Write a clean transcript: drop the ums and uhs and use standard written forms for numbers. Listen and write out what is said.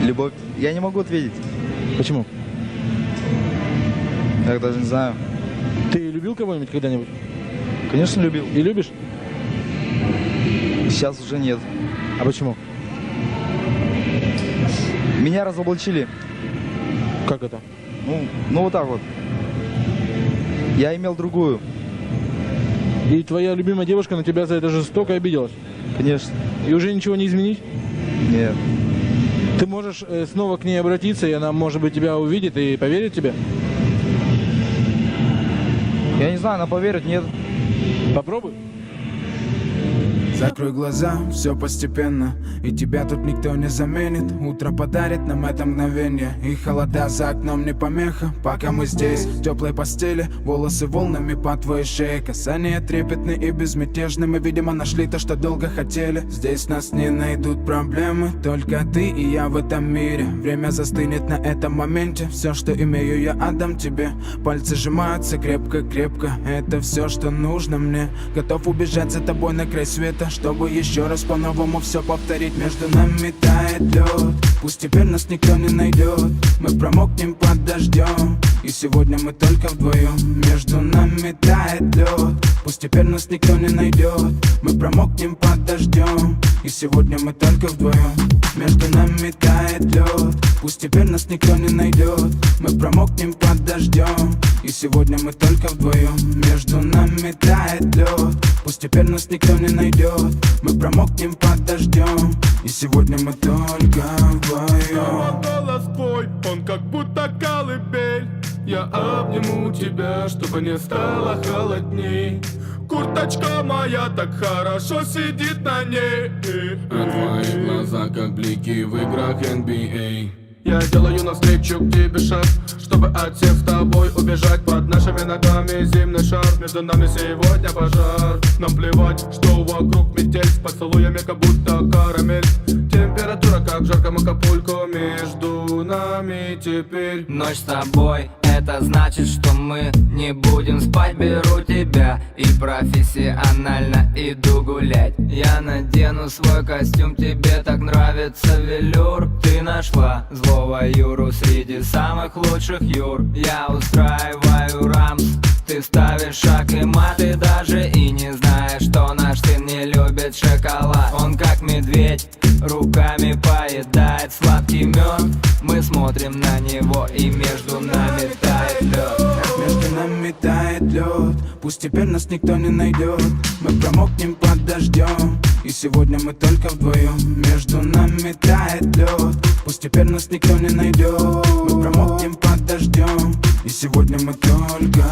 Любовь. Я не могу ответить. Почему? Я даже не знаю. Ты любил кого-нибудь когда-нибудь? Конечно, любил. И любишь? Сейчас уже нет. А почему? Меня разоблачили. Как это? Ну вот так вот. Я имел другую. И твоя любимая девушка на тебя за это жестоко обиделась? Конечно. И уже ничего не изменить? Нет. Ты можешь снова к ней обратиться, и она, может быть, тебя увидит и поверит тебе? Я не знаю, она поверит, нет. Попробуй. Закрой глаза, все постепенно, и тебя тут никто не заменит. Утро подарит нам это мгновение, и холода за окном не помеха. Пока мы здесь, в теплой постели, волосы волнами по твоей шее. Касания трепетны и безмятежны, мы, видимо, нашли то, что долго хотели. Здесь нас не найдут проблемы, только ты и я в этом мире. Время застынет на этом моменте, все, что имею, я отдам тебе. Пальцы сжимаются крепко-крепко, это все, что нужно мне. Готов убежать за тобой на край света, чтобы еще раз по-новому все повторить. Между нами тает лед, пусть теперь нас никто не найдет. Мы промокнем под дождем, и сегодня мы только вдвоем. Между нами тает лед, пусть теперь нас никто не найдет. Мы промокнем под дождем, и сегодня мы только вдвоем. Между нами тает лед, пусть теперь нас никто не найдет. Мы промокнем под дождем, и сегодня мы только вдвоем. Между нами тает лед, пусть теперь нас никто не найдет. Мы промокнем под дождем, и сегодня мы только вдвоем. Голос твой, он как будто колыбель. Я обниму тебя, чтобы не стало холодней. Курточка моя так хорошо сидит на ней. А твои глаза как блики в играх NBA. Я делаю навстречу к тебе шаг, чтобы от всех с тобой убежать. Под нашими ногами зимний шар, между нами сегодня пожар. Нам плевать, что вокруг метель, с поцелуями как будто карамель. Температура как в жарком Акапулько, между нами теперь. Ночь с тобой, это значит, что мы не будем спать. Беру тебя и профессионально иду гулять. Я надену свой костюм, тебе так нравится велюр. Ты нашла злого Юру среди самых лучших Юр. Я устраиваю рамс, ты ставишь шаг и мат. Ты даже и не знаешь, что наш сын не любит шоколад. Он как медведь, руками поедает сладкий мед. Мы смотрим на него, и между нами тает лед. Между нами тает лед, пусть теперь нас никто не найдет. Мы промокнем под дождем, и сегодня мы только вдвоем. Между нами тает лед, пусть теперь нас никто не найдет. Мы промокнем под дождем, и сегодня мы только